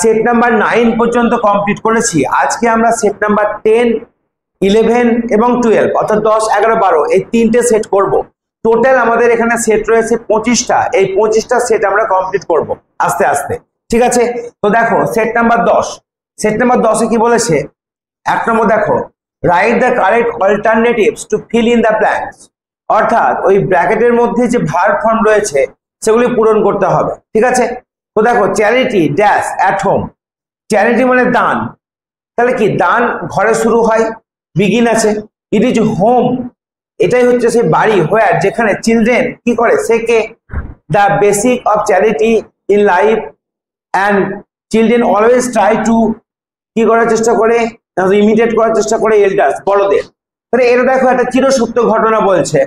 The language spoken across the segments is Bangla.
সেট নাম্বার 9 পর্যন্ত কমপ্লিট করেছি। আজকে আমরা সেট নাম্বার 10, 11 এবং 12 অর্থাৎ 10, 11, 12 এই তিনটে সেট করব। টোটাল আমাদের এখানে সেট রয়েছে 25টা। এই 25টা সেট আমরা কমপ্লিট করব আস্তে আস্তে, ঠিক আছে? তো দেখো সেট নাম্বার 10, সেট নাম্বার 10 এ কি বলেছে? এক নম্বর দেখো, write the correct alternatives to feel in the blanks, অর্থাৎ ওই ব্র্যাকেটের মধ্যে যে ভার্ব ফর্ম রয়েছে সেগুলি পূরণ করতে হবে, ঠিক আছে? তো দেখো charity dash at home, charity মানে দান, তাহলে কি দান ঘরে শুরু হয়, বিগিন আছে। ইট ইজ হোম, এটাই হচ্ছে সেই বাড়ি, হোয়ার যেখানে চিলড্রেন কি করে, শেখে। The basic of charity in life and children always try to কি করার চেষ্টা করে, ইমিডিয়েট করার চেষ্টা করে এল্ডার্স, বড়দের। তাহলে এটা দেখো একটা চিরসত্য ঘটনা বলছে।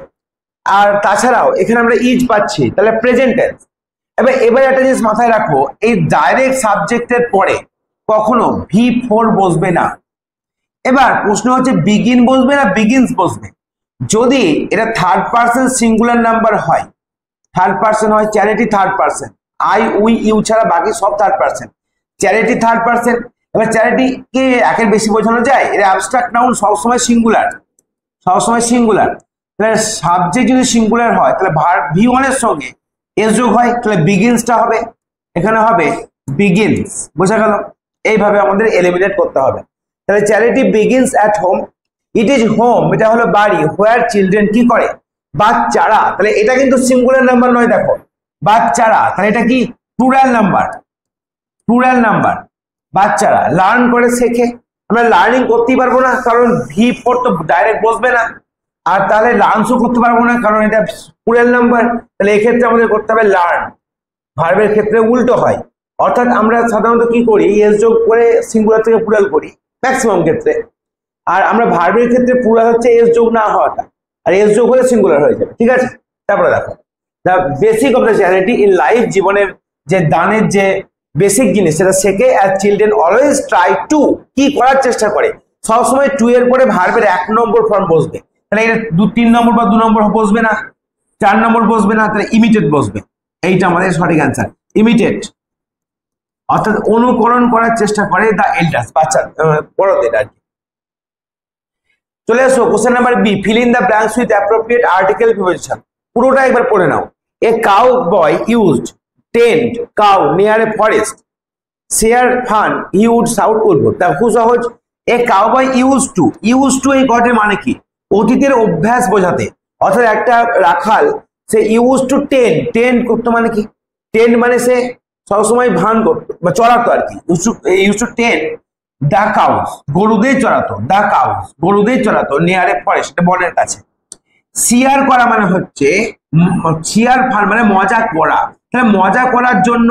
আর তাছাড়াও এখানে আমরা ইজ পাচ্ছি, তাহলে প্রেজেন্ট টেন্স। এবার একটা জিনিস মাথায় রাখো, এই ডাইরেক্ট সাবজেক্টের পরে কখনো V4 বসবে না। এবার প্রশ্ন হচ্ছে বিগিন বসবে না বিগিনস বসবে? যদি এটা থার্ড পার্সন সিঙ্গুলার নাম্বার হয়, থার্ড পার্সন হয়, charity third person, I we you ছাড়া বাকি সব third person, charity third person. এবার চ্যারিটি কে একের বেশি বোঝানো যায়? এটা অ্যাবস্ট্রাক্ট নাউন, সবসময় সিঙ্গুলার, সবসময় সিঙ্গুলার। তাহলে সাবজেক্ট যদি সিঙ্গুলার হয় তাহলে ভার্ব V1 এর সঙ্গে এস যোগ হয়, তাহলে বিগিনসটা হবে, এখানে হবে বিগিনস। বোঝা গেল? এইভাবে আমাদের এলিমিনেট করতে হবে। তাহলে charity begins at home, it is home এটা হলো বাড়ি, হোয়ার চিলড্রেন কি করে, বাচ্চারা। তাহলে এটা কিন্তু সিঙ্গুলার নাম্বার নয়, দেখো বাচ্চারা, তাহলে এটা কি প্লুরাল নাম্বার, প্লুরাল নাম্বার। বাচ্চারা লার্ন করে, শেখে। আমরা লার্নিং করতেই পারবো না কারণ V4 তো ডাইরেক্ট বসবে না, আর তাহলে লার্নসও করতে পারবো না কারণ এটা প্লুরাল নাম্বার। তাহলে এক্ষেত্রে আমাদের করতে হবে লার্ন। ভার্বের ক্ষেত্রে উল্টো হয়, অর্থাৎ আমরা সাধারণত কি করি, এস যোগ করে সিঙ্গুলার থেকে প্লুরাল করি ম্যাক্সিমাম ক্ষেত্রে। আর আমরা ভার্বের ক্ষেত্রে প্লুরাল হচ্ছে এস যোগ না হওয়াটা, আর এস যোগ হলে সিঙ্গুলার হয়ে যাবে, ঠিক আছে? তারপরে দেখো the basic of the charity in life, জীবনের যে দানের যে বেসিক জিনিস সেটা শেখে। Our children always try to, কি করার চেষ্টা করে, সবসময় টু এর পরে ভার্বের 1 নম্বর ফর্ম বসবে। তাহলে এটা 3 নম্বর বা 2 নম্বর বসবে না, 4 নম্বর বসবে না, তাহলে ইমিটেট বসবে। এইটা আমাদের সঠিক অ্যান্সার, ইমিটেট, অর্থাৎ অনুকরণ করার চেষ্টা করে দ্য এল্ডার্স, বাচ্চা বড়দের আর কি। চলে আসো question number B, fill in the blanks with appropriate article preposition. পুরোটা একবার পড়ে নাও। A cowboy used tend cow near a forest, share fun he would shout wood. তা খুব সহজ। A cowboy use to, use to এই কথাটির মানে কি? অতীতের অভ্যাস বোঝাতে, অর্থাৎ একটা রাখাল সে ইউজ টু টেন্ড, টেন্ড করতো মানে কি, টেন্ড মানে সে সবসময় ভান করতো বা চড়াতো আর কি। Used to tend the cows, গরুদের চড়াতো, দা কাউস গরুদের চড়াতো, নিয়ার এ ফরেস্ট বনের কাছে। শিয়ার করা মানে হচ্ছে, শিয়ার ফান মানে মজা করা, তাহলে মজা করার জন্য,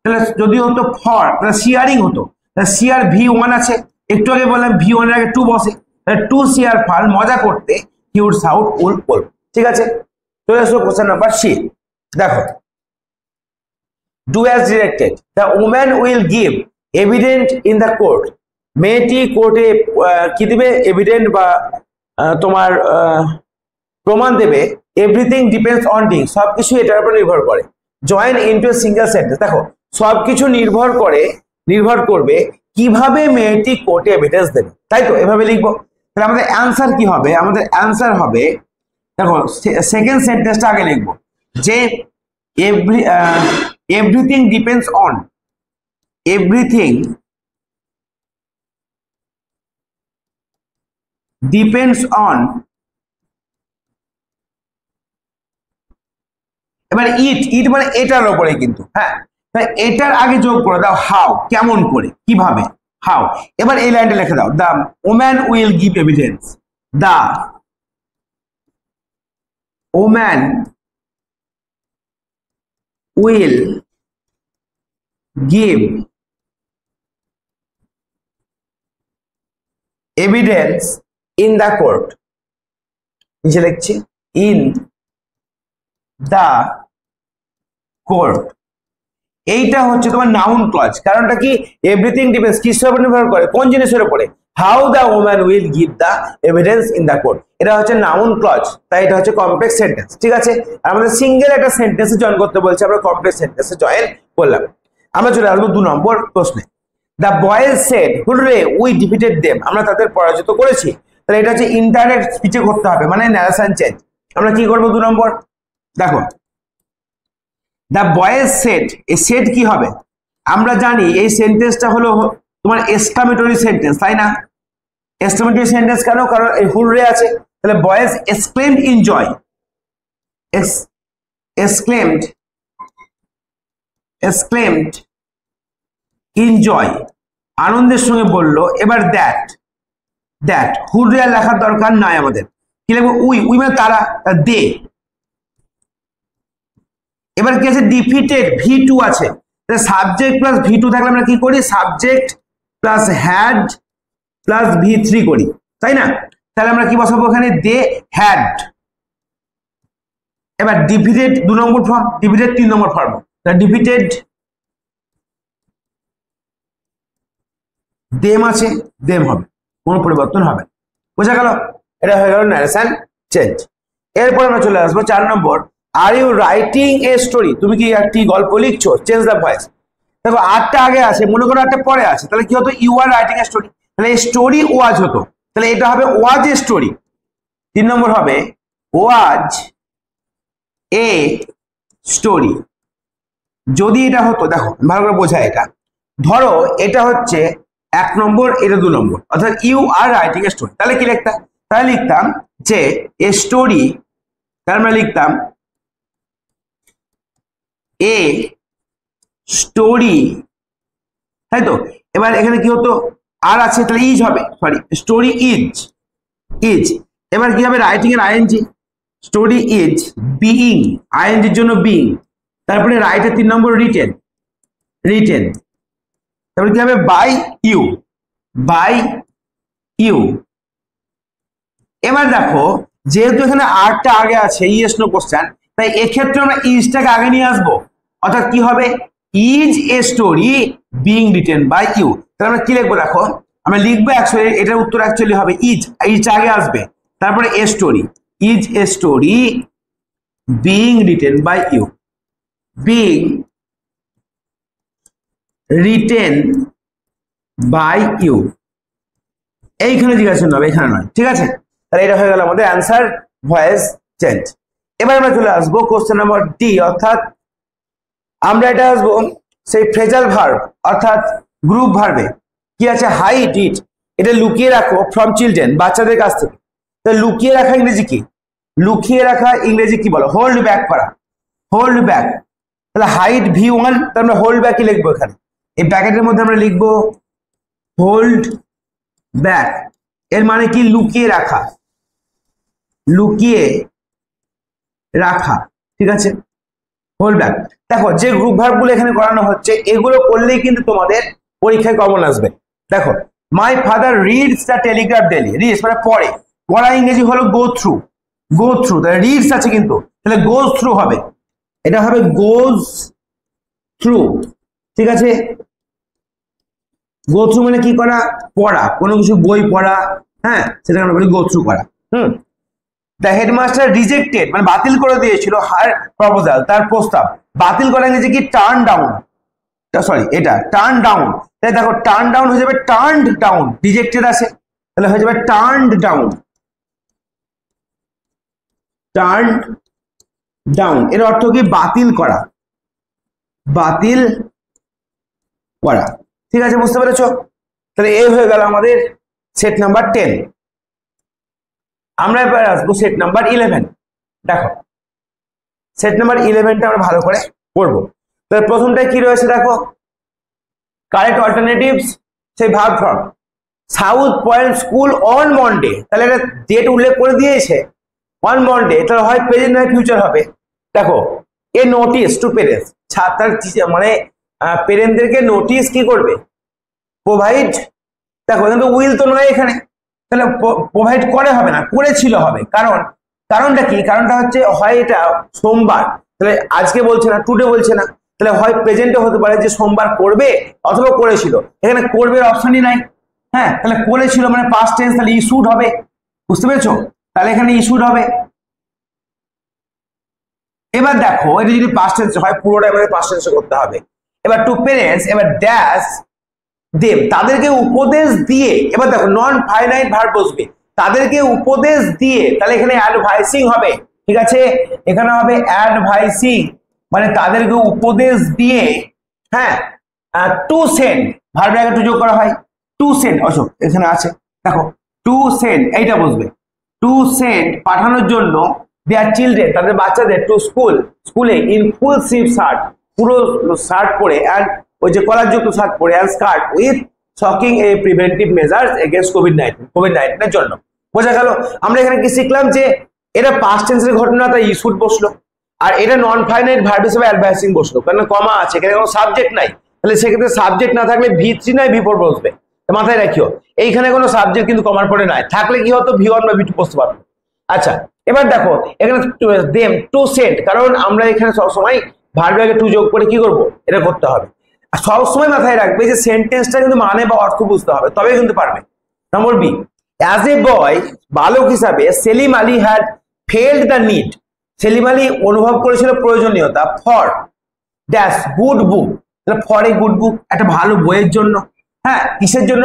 তাহলে যদি হতো ফর তাহলে শিয়ারিং হতো, তাহলে শিয়ার V1 আছে, একটু আগে বললাম V1 এর আগে টু বসে, তাহলে টু শিয়ার ফান মজা করতে, হি উড সাউট উড উড, ঠিক আছে? চলে আসো কোশ্চেন নাম্বার সি। দেখো do as directed, the woman will give evident in the court, মেয়েটি কোর্টে কি দিবে, এভিডেন্ট বা তোমার প্রমাণ দেবে। এভরিথিং ডিপেন্ডস অন ডিং, সবকিছু এটার উপর নির্ভর করে। Join into a single sentence, দেখো সবকিছু নির্ভর করবে কিভাবে মেয়েটি কোর্টে এভিডেন্স দেবে, তাই তো এভাবে লিখবো। তাহলে আমাদের অ্যান্সার কি হবে? আমাদের অ্যান্সার হবে, দেখো সেকেন্ড সেন্টেন্সটা আগে লিখবো যে everything depends on, everything depends on. এবার ইট মানে এটার উপরে কিন্তু, হ্যাঁ এটার আগে যোগ করে দাও হাউ, কেমন করে, কিভাবে, হাউ। এবার এই লাইনটা লিখে দাও, the woman will give evidence, the woman will give evidence in the court, নিচে লিখছি ইন দ্য কোর্ট। এইটা হচ্ছে তোমার নাউন ক্লজ। কারণটা কি? এভরিথিং ডিপেন্ডস কিসের উপর নির্ভর করে, কোন জিনিসের উপরে, how the woman will give the evidence in the court. এটা হচ্ছে নাউন ক্লজ, তাই এটা হচ্ছে কমপ্লেক্স সেন্টেন্স, ঠিক আছে? আমাদের সিঙ্গেল একটা সেন্টেন্সে জয়েন করতে বলছে, আমরা কমপ্লেক্স সেন্টেন্সে জয়েন করলাম। আমরা চলে আসবো 2 নম্বর প্রশ্নে। The boys said hurray we defeated them, আমরা তাদের পরাজিত করেছি। তাহলে এটা হচ্ছে ইনডাইরেক্ট স্পিচে করতে হবে, মানে ন্যারেশন চেঞ্জ। আমরা কি করবো 2 নম্বর, দেখো দ্য বয়েজ সেড, এই সেড কি হবে? আমরা জানি এই সেন্টেন্সটা হলো তোমার এক্সক্লামেটরি সেন্টেন্স, তাই না? এক্সক্লামেটরি সেন্টেন্স কেন? কারণ এই হুররে আছে। তাহলে boys exclaimed in joy, exclaimed in joy, আনন্দের সঙ্গে বললো। এবার দ্যাট হুররে লেখার দরকার নাই আমাদের, কি লিখবো? উই মানে তারা, দে। এবার কি আছে? ডিফিটেড, V2 আছে। সাবজেক্ট প্লাস V2 থাকলে আমরা কি করি? Subject plus had plus V3 করি, তাই না? তাহলে আমরা কি বসাবো এখানে? They had. এবার ডিফিটেড 2 নম্বর ফর্ম, ডিফিটেড 3 নম্বর ফর্ম। ডিফিটেড দেম আছে, দেম হবে, কোনো পরিবর্তন হবে। বোঝা গেল? এটা হয়ে গেল ন্যারেশন চেঞ্জ। এরপর আমরা চলে আসবো 4 নম্বর। Are you writing a story, তুমি কি একটি গল্প লিখছো? Change the voice. দেখো 8টা আগে আছে, মনে করো 8টা পরে আছে, তাহলে কি হতো? You are writing a story, তাহলে স্টোরি ওয়াজ হতো, তাহলে এটা হবে ওয়াজ এ স্টোরি। 3 নম্বর হবে ওয়াজ এ স্টোরি। যদি এটা হতো, দেখো ভালো করে বোঝায়, এটা ধরো এটা হচ্ছে 1 নম্বর, এটা 2 নম্বর, অর্থাৎ you are writing a story, তাহলে কি লিখতাম? তাহলে লিখতাম যে এ স্টোরি, তাহলে আমরা লিখতাম এ স্টোরি, তাই তো? এবার এখানে কি হতো? আর আছে, তাহলে ইজ হবে, সরি স্টোরি ইজ। এবার কি হবে? রাইটিং এর আইএনজি, স্টোরি ইজ বিইং, আইএনজির জন্য বিইং। তারপরে রাইটের 3 নম্বর রিটেন। তারপরে কি হবে? By you. এবার দেখো যেহেতু এখানে 8টা আগে আছে, ইয়েস নো কোশ্চেন, তাই এক্ষেত্রে আমরা ইজটাকে আগে নিয়ে আসবো, অর্থাৎ কি হবে? Is a story being written by you. তাহলে আমরা কি লিখবো? দেখো আমরা লিখবো অ্যাকচুয়ালি এটার উত্তর অ্যাকচুয়ালি হবে ইজ আগে আসবে, তারপরে a story, is a story being written by you, being written by you. এইখানে জিজ্ঞাসা হবে, এখানে নয়, ঠিক আছে? তাহলে এটা হয়ে গেল আমাদের অ্যান্সার ভয়েস চেঞ্জ। এবার আমরা চলে আসবো কোশ্চেন নাম্বার ডি, অর্থাৎ আমরা এটা আসবো সেই ফ্রেজাল ভার্ব, অর্থাৎ গ্রুপ ভার্বে। কি আছে? হাইড ইট, এটা লুকিয়ে রাখো ফ্রম চিলড্রেন, বাচ্চাদের কাছ থেকে। তো লুকিয়ে রাখা ইংরেজি কি? লুকিয়ে রাখা ইংরেজি কি বলো? হোল্ড ব্যাক করা, হোল্ড ব্যাক। তাহলে হাইড V1, তাহলে আমরা হোল্ড ব্যাকই লিখবো এখানে। এই ব্র্যাকেটের মধ্যে আমরা লিখবো হোল্ড ব্যাক, এর মানে কি? লুকিয়ে রাখা, লুকিয়ে রাখা, ঠিক আছে? Hold back. দেখো যে গ্রুপ ভার্বগুলো এখানে করানো হচ্ছে, এগুলো করলেই কিন্তু তোমাদের পরীক্ষায় কমন আসবে। দেখো my father reads the Telegraph daily, reads মানে পড়ে, পড়া ইংরেজি হলো গো থ্রু, তাহলে রিডস আছে কিন্তু, তাহলে গোজ থ্রু হবে, এটা হবে গোজ থ্রু, ঠিক আছে? গো থ্রু মানে কি করা? পড়া, কোনো কিছু বই পড়া, হ্যাঁ, সেটা আমরা বলি গো থ্রু করা। দ্য হেডমাস্টার রিজেক্টেড মানে বাতিল করে দিয়েছিল হার প্রপোজাল, তার প্রস্তাব। বাতিল করা ইংরেজি কি? টার্ন ডাউন, সরি এটা টার্ন ডাউন। তাই দেখো টার্ন ডাউন হয়ে যাবে টার্নড ডাউন, রিজেক্টেড আছে, তাহলে হয়ে যাবে টার্নড ডাউন, টার্নড ডাউন। এর অর্থ কি? বাতিল করা, বাতিল করা, ঠিক আছে? বুঝতে পেরেছো? তাহলে এই হয়ে গেল আমাদের সেট নাম্বার 10। আমরা এবার আসবো সেট নাম্বার 11। দেখো সেট নাম্বার 11টা আমরা ভালো করে পড়বো। তাহলে প্রথমটাই কি রয়েছে? দেখো কারেক্ট অল্টারনেটিভস, সেই verb form. South point school on Monday, তাহলে এটা ডেট উল্লেখ করে দিয়েছে অন মন্ডে, তাহলে হয় প্রেজেন্ট নয় ফিউচার হবে। দেখো এ নোটিস টু পেরেন্টস, ছাত্র মানে পেরেন্টদেরকে নোটিস কি করবে? প্রোভাইড। দেখো কিন্তু উইল তো নয় এখানে, তাহলে প্রোভাইড করে হবে না, করেছিল হবে। কারণটা কি? কারণটা হচ্ছে হয় এটা সোমবার, তাহলে আজকে বলছে না, টুডে বলছে না, তাহলে হয় প্রেজেন্টে হতে পারে যে সোমবার করবে, অথবা করেছিল। এখানে করবে অপশনই নাই, হ্যাঁ, তাহলে করেছিল মানে পাস্ট টেন্স, তাহলে ইস্যুড হবে। বুঝতে পেরেছো? তাহলে এখানে ইস্যুড হবে। এবার দেখো এটা যদি পাস্ট টেন্স হয়, পুরোটা এবারে পাস্ট টেন্সে করতে হবে। এবার টু প্যারেন্টস, এবার ড্যাশ দেম, তাদেরকে উপদেশ দিয়ে, এবার দেখো নন ফাইনাইট ভার্ব বসবে, তাদেরকে উপদেশ দিয়ে, তাহলে এখানে অ্যাডভাইসিং হবে, ঠিক আছে, এখানে হবে অ্যাডভাইসিং, মানে তাদেরকে উপদেশ দিয়ে, হ্যাঁ, টু সেন্ড, ভার্ব আগে টু যোগ করা হয়, টু সেন্ড, অশোক এখানে আছে দেখো, টু সেন্ড এইটা বসবে, টু সেন্ড পাঠানোর জন্য, দেয়ার চিলড্রেন তাদের বাচ্চাদের, টু স্কুল স্কুলে, ইন ফুল স্লিভ শার্ট পুরো শার্ট পরে, অ্যান্ড ওই যে কলারযুক্ত শার্ট পরে, and skirt with shocking A preventive measures against COVID-19 এর জন্য। বোঝা গেল? আমরা এখানে কি শিখলাম যে এটা পাস্ট টেন্সের ঘটনা, তাই ইস্যুড বসলো, আর এটা নন ফাইনাইট ভার্ব হিসেবে অ্যাডভাইসিং বসলো, কারণ কমা আছে, এখানে কোনো সাবজেক্ট নাই, তাহলে সেক্ষেত্রে সাবজেক্ট না থাকলে V3 নয় V4 বসবে, মাথায় রাখিও, এইখানে কোনো সাবজেক্ট কিন্তু কমার পরে নাই, থাকলে কি হতো V1 বা V2 বসতে পারতো। আচ্ছা, এবার দেখো এখানে দেম টু সেন্ড, কারণ আমরা এখানে সবসময় ভার্ব আগে টু যোগ করে কি করব, এটা করতে হবে, আর সবসময় মাথায় রাখবে যে সেন্টেন্সটা কিন্তু মানে বা অর্থ বুঝতে হবে, তবে কিন্তু পারবে। Number B, as a boy, বালক হিসাবে, Salim Ali had felt the need, Salim Ali অনুভব করেছিল প্রয়োজনীয়তা, for dash good book, for a good book, একটা ভালো বইয়ের জন্য, হ্যাঁ, কিসের জন্য,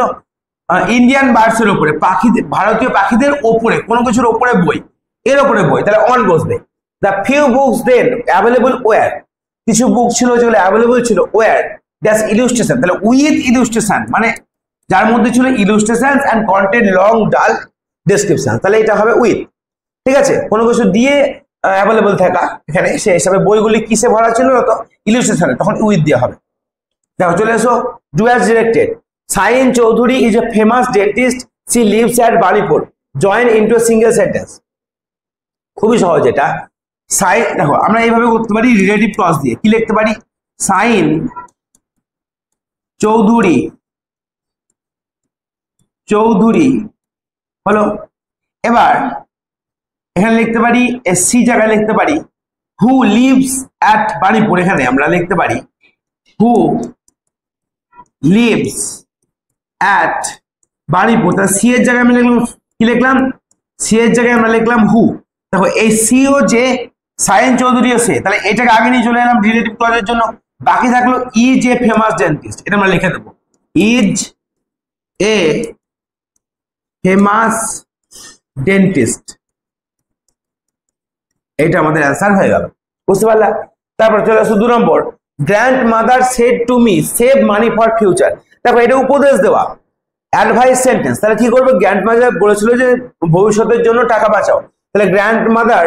ইন্ডিয়ান বার্ডস এর উপরে, পাখিদের, ভারতীয় পাখিদের ওপরে, কোনো কিছুর ওপরে বই, এর ওপরে বই, তাহলে অন বসবে। The few books then available were, কিছু বুক ছিল যেগুলো অ্যাভেলেবল ছিল, ওয়্যার ড্যাশ ইলিউস্ট্রেশন, তাহলে উইথ ইলিউস্ট্রেশন, মানে যার মধ্যে ছিল ইলিউস্ট্রেশন অ্যান্ড কন্টেন্ট লং ডাল ডেসক্রিপশন, তাহলে এটা হবে উইথ, ঠিক আছে, কোনো কিছু দিয়ে অ্যাভেলেবল থাকা, এখানে সে হিসাবে বইগুলি কিসে ভরা ছিল, তো ইলিউস্ট্রেশনে, তখন উইথ দেওয়া হবে। দেখো চলে এসো, do as directed, Sain Chowdhury is a famous dentist, she lives at Banipur, join into a single sentence, খুবই সহজ এটা। সাইন, দেখো আমরা এইভাবে করতে পারি রিলেটিভ ক্লজ দিয়ে, কি লিখতে পারি, সাইন চৌধুরী, চৌধুরী হলো, এবার এখানে লিখতে পারি সি জায়গায় লিখতে পারি হু লিভস অ্যাট বাণীপুর, এখানে আমরা লিখতে পারি হু লিভস অ্যাট বাণীপুর, তাহলে সি এর জায়গায় আমি লিখলাম, কি লিখলাম, সি এর জায়গায় আমরা লিখলাম হু, দেখো এই সি ও যে, সাইন চৌধুরীও সে, তাহলে এটাকে আগে নিয়ে চলে এলাম রিলেটিভ ক্লজের জন্য, বাকি থাকলো ইজ এ ফেমাস ডেন্টিস্ট, এটা আমরা লিখে দেবো, ইজ এ ফেমাস ডেন্টিস্ট, এটা আমাদের অ্যান্সার হয়ে গেল, বুঝতে পারলা? তারপর চলে আসো 2 নম্বর, grandmother said to me save money for future, দেখো এটা উপদেশ দেওয়া, অ্যাডভাইস সেন্টেন্স, তাহলে কি করবো, গ্র্যান্ড মাদার বলেছিল যে ভবিষ্যতের জন্য টাকা বাঁচাও, তাহলে গ্র্যান্ড মাদার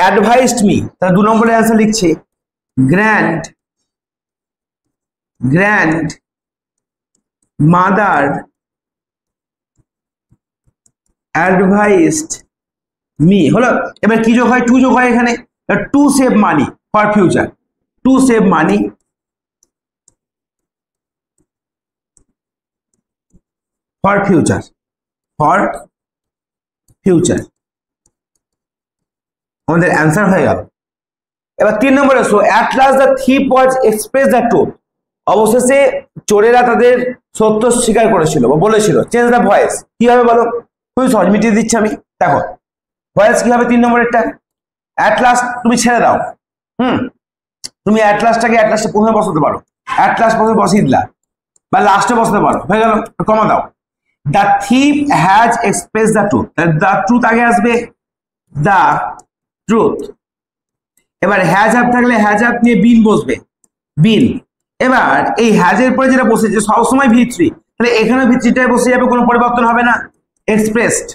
অ্যাডভাইসড মি, তাহলে 2 নম্বরের অ্যান্সার লিখছি, গ্র্যান্ড মাদার অ্যাডভাইসড মি হলো, এবার কি যোগ হয়, টু যোগ হয় এখানে, to save money for future, to save money for future, আমাদের অ্যান্সার হয়ে গেল। এবার 3 নম্বরে আসো, at last the thief was express the truth, অবশেষে চোরেরা তাদের সত্য স্বীকার করেছিল বা বলেছিল, চেঞ্জ দ্য ভয়েস, কি হবে বলো, খুবই সহজ, মিটিয়ে দিচ্ছি আমি, দেখো ভয়েস কি হবে 3 নম্বরেরটা, অ্যাট লাস্ট তুমি ছেড়ে দাও, তুমি অ্যাট লাস্টটাকে অ্যাট লাস্টে প্রথমে বসাতে পারো, অ্যাট লাস্ট প্রথমে বসিয়ে দিলা, বা লাস্টে বসাতে পারো, হয়ে গেল, কমা দাও, the thief has express the truth, the truth আগে আসবে, দ্য ট্রুথ, এবার হ্যাজ হ্যাভ থাকলে হ্যাজ হ্যাভ নিয়ে বিন বসবে, বিন, এবার এই হ্যাজের পরে যেটা বসেছে সবসময় V3, তাহলে এখানে V3টাই বসে যাবে, কোনো পরিবর্তন হবে না, expressed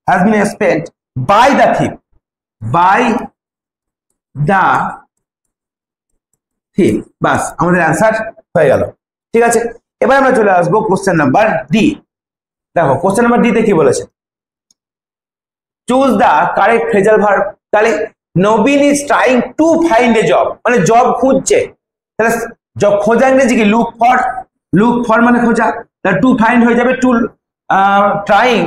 has been expressed by the thief, বাস আমাদের অ্যান্সার হয়ে গেল, ঠিক আছে। এবার আমরা চলে আসবো কোশ্চেন নাম্বার ডি, দেখো কোশ্চেন নাম্বার ডি তে কি বলেছে, choose the correct phrasal verb, তাহলে Nabin is trying to find a job, মানে জব খুঁজছে, তাহলে জব খোঁজা ইংরেজি কি, লুক ফর মানে খোঁজা, তাহলে টু ফাইন্ড হয়ে যাবে, টু ট্রাইং,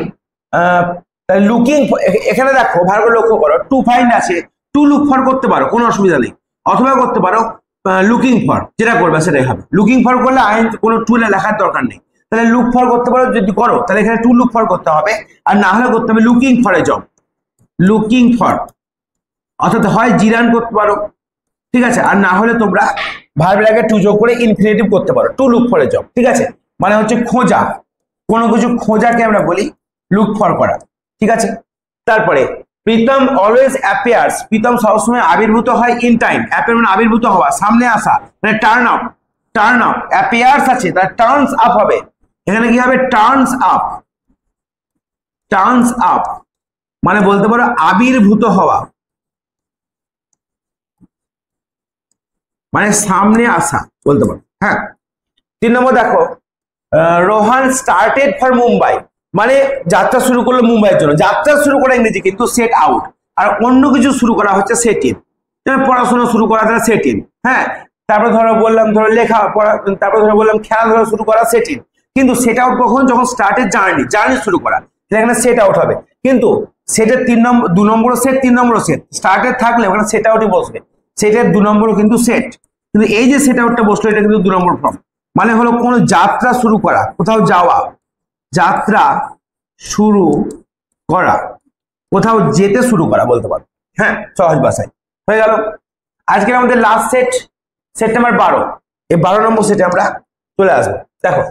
লুকিং, এখানে দেখো ভালো করে লক্ষ্য করো, টু ফাইন্ড আছে, টু লুক ফর করতে পারো, কোনো অসুবিধা নেই, অথবা করতে পারো লুকিং ফর, যেটা করবে সেটাই হবে, লুকিং ফর করলে কোনো টু লেখার দরকার নেই, তাহলে লুক ফর করতে পারো, যদি করো তাহলে এখানে টু লুক ফর করতে হবে, আর না হলে করতে হবে looking for a job, looking for, অর্থাৎ হয় জিরান করতে পারো, ঠিক আছে, আর না হলে তোমরা ভার্বের আগে টু যোগ করে ইনফিনিটিভ করতে পারো, to look for a job. ঠিক আছে, মানে হচ্ছে খোঁজা, কোনো কিছু খোঁজাকে আমরা বলি লুক ফর করা। ঠিক আছে, তারপরে প্রীতম অলওয়েজ অ্যাপিয়ার্স, প্রীতম সবসময় আবির্ভূত হয় ইন টাইম, অ্যাপিয়ার মানে আবির্ভূত হওয়া, সামনে আসা, মানে turn up, turn up, appears আছে তার টার্নস আপ হবে, এখানে কি হবে টার্নস আপ, টার্নস আপ মানে বলতে পারো আবির্ভূত হওয়া, মানে সামনে আসা বলতে পারো। হ্যাঁ, 3 নম্বর দেখো, রোহান স্টার্টেড ফর মুম্বাই, মানে যাত্রা শুরু করলো মুম্বাইয়ের জন্য, যাত্রা শুরু করা ইংরেজি কিন্তু সেট আউট, আর অন্য কিছু শুরু করা হচ্ছে সেট ইন, পড়াশোনা শুরু করা তারা সেট ইন। হ্যাঁ, তারপরে ধরো বললাম ধরো লেখা পড়া, তারপরে ধরো বললাম খেলাধুলা শুরু করা সেট ইন, কিন্তু সেট আউট কখন, যখন স্টার্টেড জার্নি শুরু করা, এখানে সেট আউট হবে। কিন্তু সেটের 3 নম্বর 2 নম্বর সেট 3 নম্বর সেট, স্টার্টেড থাকলে ওখানে সেট আউটই বসবে, সেটের 2 নম্বরও কিন্তু সেট, কিন্তু এই যে সেট আউটটা বসলো এটা কিন্তু 2 নম্বর ফর্ম, মানে হলো কোনো যাত্রা শুরু করা, কোথাও যাওয়া, যাত্রা শুরু করা, কোথাও যেতে শুরু করা বলতে পারো। হ্যাঁ, সহজ ভাষায় হয়ে গেল। আজকের আমাদের লাস্ট সেট, সেট নাম্বার 12, এই 12 নম্বর সেটে আমরা চলে আসবো। দেখো,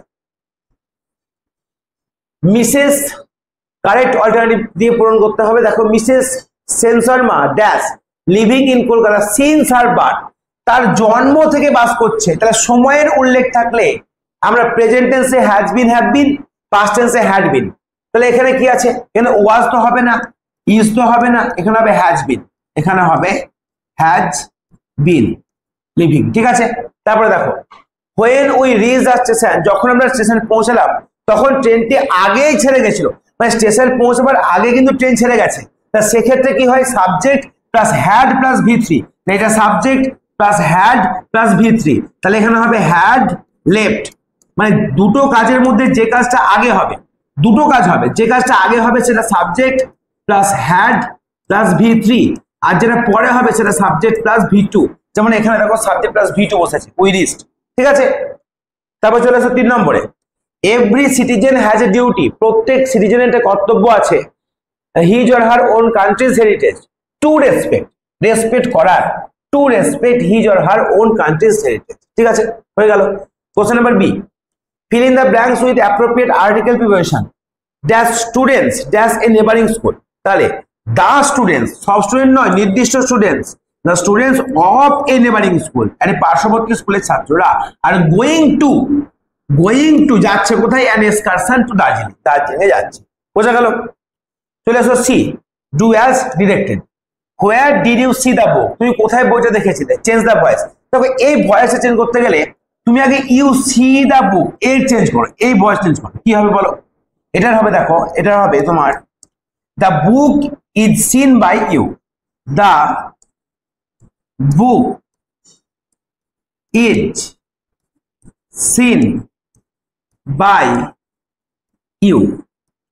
মিসেস কারেক্ট অল্টারনেটিভ দিয়ে পূরণ করতে হবে। দেখো, Mrs Sen Sharma dash living in Kolkata since her birth, তার জন্ম থেকে বাস করছে, তাহলে সময়ের উল্লেখ থাকলে আমরা প্রেজেন্ট টেন্সে has been, have been, past টেন্সে হ্যাড বিন, তাহলে এখানে কি আছে, এখানে ওয়াজ তো হবে না, ইজ তো হবে না, এখানে হবে হ্যাজ বিন, এখানে হবে হ্যাজ বিন লিভিং। ঠিক আছে, তারপরে দেখো, when we reach the station, যখন আমরা স্টেশন পৌঁছালাম তখন ট্রেনটি আগেই ছেড়ে গেছিল, মানে স্টেশন পৌঁছাবার আগে কিন্তু ট্রেন ছেড়ে গেছে, তা সেক্ষেত্রে কি হয়, সাবজেক্ট প্লাস হ্যাড প্লাস ভি3, এটা সাবজেক্ট প্লাস হ্যাড প্লাস ভি3, তাহলে এখানে হবে হ্যাড লেফট, মানে দুটো কাজের মধ্যে যে কাজটা আগে হবে, দুটো কাজ হবে, যে কাজটা আগে হবে সেটা সাবজেক্ট প্লাস হ্যাড প্লাস ভি3, আর যেটা পরে হবে সেটা সাবজেক্ট প্লাস ভি2, যেমন এখানে দেখো সাবজেক্ট প্লাস ভি2 বসেছে, উই রিচড। ঠিক আছে, তারপর চলে আসো 3 নম্বরে, every citizen has a duty, প্রত্যেক সিটিজেনের একটা কর্তব্য আছে, his or her own country's heritage, to respect, respect করার, to respect his or her own country's heritage. ঠিক আছে, হয়ে গেল। Question number B, fill in the blanks with appropriate article preposition dash students dash a neighboring school, তাহলে the students, সব স্টুডেন্ট নয়, নির্দিষ্ট students, the students of a neighboring school, আরে পার্শ্ববর্তী স্কুলের ছাত্ররা, আর going to যাচ্ছে কোথায়, an excursion to দার্জিলিং, দার্জিলিংয়ে যাচ্ছে, বোঝা গেল। চলে আসো C, do as directed, where did you see the book, তুমি কোথায় বইটা দেখেছিলে, চেঞ্জ দ্য ভয়েস, তবে এই ভয়েসে চেঞ্জ করতে গেলে তুমি আগে ইউ সি দা বুক এর চেঞ্জ করো, এই ভয়েস চেঞ্জ করো, কি হবে বলো, এটার হবে, দেখো এটার হবে তোমার the book is seen by you, the book is seen by you,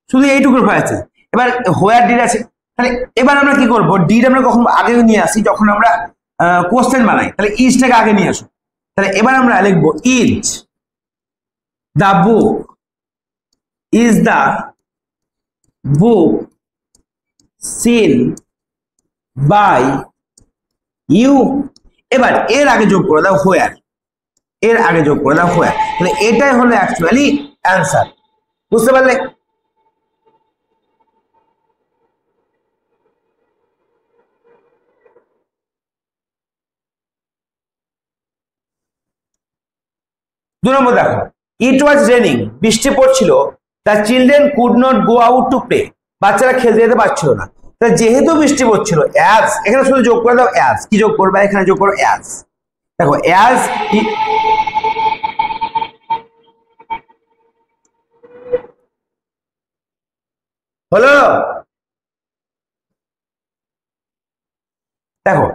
শুধু এইটুকুর ভয়েস। এবার হোয়ার ডিড আছে, তাহলে এবার আমরা কি করবো, ডিড আমরা কখন আগে নিয়ে আসি, যখন আমরা কোশ্চেন বানাই, তাহলে ইজটাকে আগে নিয়ে আসো, তাহলে এবার আমরা লিখবো is the book, is the book seen by you, এবার এর আগে যোগ করে দাও হোয়ার, এর আগে যোগ করে দাও হোয়ার, তাহলে এটাই হলো অ্যাকচুয়ালি অ্যান্সার, বুঝতে পারলে। দু নম্বর দেখো, ইট ওয়াজ রেনিং, বৃষ্টি পড়ছিল, the children could not go out to play, বাচ্চারা খেলতে যেতে পারছিল না, তা যেহেতু বৃষ্টি পড়ছিল, অ্যাজ, এখানে শুধু যোগ করে দাও অ্যাজ, কি যোগ করবে, এখানে যোগ করো অ্যাজ, দেখো অ্যাজ, হলো, দেখো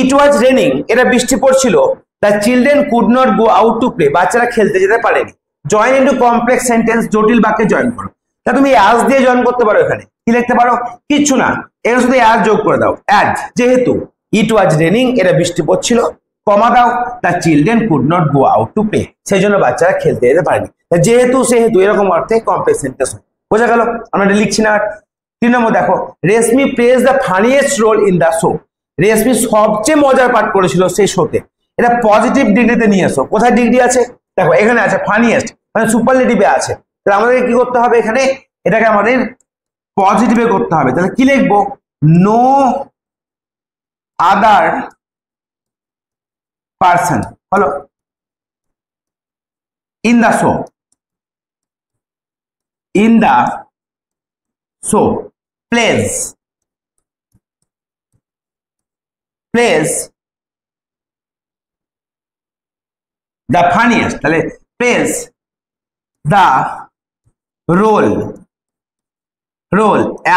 ইট ওয়াজ রেনিং, এটা বৃষ্টি পড়ছিল, the children could not go out to play, বাচ্চারা খেলতে যেতে পারেনি, জয়েন ইনটু কমপ্লেক্স সেন্টেন্স, জটিল বাক্যে জয়েন করো, তা তুমি অ্যাজ দিয়ে জয়েন করতে পারো, এখানে কি লিখতে পারো, কিচ্ছু না, এখানে শুধু অ্যাজ যোগ করে দাও, অ্যাজ, যেহেতু ইট ওয়াজ রেনিং, এটা বৃষ্টি পড়ছিল, কমা দাও, the children could not go out to play, সেই জন্য বাচ্চারা খেলতে যেতে পারেনি, যেহেতু সেহেতু এরকম অর্থে কমপ্লেক্স সেন্টেন্স হয়, বোঝা গেল, আমরা এটা লিখছি না। 3 নম্বর দেখো, Reshmi plays the funniest role in the show, Reshmi সবচেয়ে মজার পাঠ করেছিল সেই শোতে। এটা পজিটিভ ডিগ্রিতে নিয়ে এসো। কোথায় ডিগ্রি আছে দেখো, এখানে আছে ফানিয়েস্ট, মানে সুপারলেটিভে আছে। তাহলে আমাদের কি করতে হবে এখানে, এটাকে আমাদের পজিটিভে করতে হবে। তাহলে কি লিখবো, নো আদার পারসন হলো in the show, in the show plays the funniest, তাহলে plays the role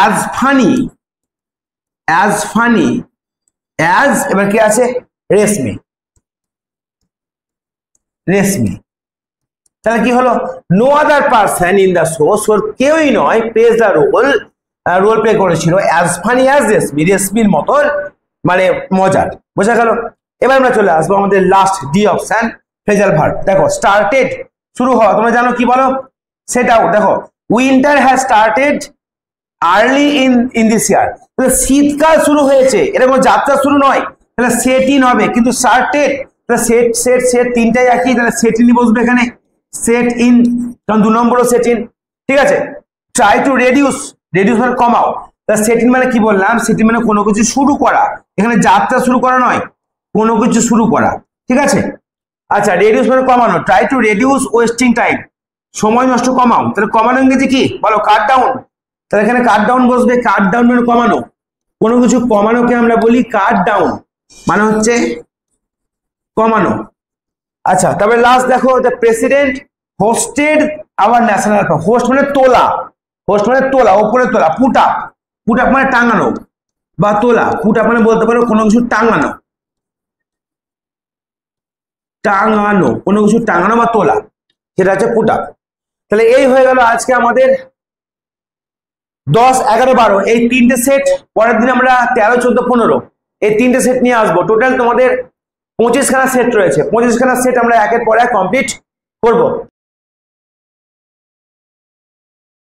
as funny as, এবার কি আছে, রেশমি। তাহলে কি হলো, no other person in the show, শোর কেউই নয়, প্লেজ দ্য রোল প্লে করেছিল অ্যাজ ফানি অ্যাজ রেশমির মতন, মানে মজার। বোঝা গেল। এবার আমরা চলে আসবো আমাদের last D option, phrasal verb. দেখো স্টার্টেড, শুরু হওয়া, তোমরা জানো কি বলো, সেট আউট। দেখো winter has started early in this ইয়ার, তাহলে শীতকাল শুরু হয়েছে, এটা কোনো যাত্রা শুরু নয়, তাহলে সেট ইন হবে। কিন্তু স্টার্টেড, তাহলে সেট তিনটাই একই, তাহলে সেট ইনই বসবে এখানে, সেট ইন, কারণ 2 নম্বরও সেট ইন। ঠিক আছে। ট্রাই টু রেডিউস মানে কমাও, তাহলে সেট ইন মানে কি বললাম, সেট ইন মানে কোনো কিছু শুরু করা, এখানে যাত্রা শুরু করা নয়, কোনো কিছু শুরু করা। ঠিক আছে। আচ্ছা, রেডিউস মানে কমানো, try to reduce wasting time, সময় নষ্ট কমাও। তাহলে কমানো ইংরেজি কি বলো, কাট ডাউন। তাহলে এখানে কাট ডাউন বসবে, কাট ডাউন মানে কমানো, কোনো কিছু কমানোকে আমরা বলি কাট ডাউন, মানে হচ্ছে কমানো। আচ্ছা, তারপরে লাস্ট দেখো, the president hosted our national, host মানে তোলা, ওপরে তোলা, পুট আপ মানে টাঙানো বা তোলা, পুট আপ মানে বলতে পারো কোনো কিছু টাঙানো, কোনো কিছু টাঙানো বা তোলা, সেটা হচ্ছে পুট আপ। তাহলে এই হয়ে গেল আজকে আমাদের 10, 11, 12 এই 3টে সেট। পরের দিন আমরা 13, 14, 15 এই 3টে সেট নিয়ে আসবো। টোটাল তোমাদের 25খানা সেট রয়েছে, 25খানা সেট আমরা একের পর এক কমপ্লিট করবো।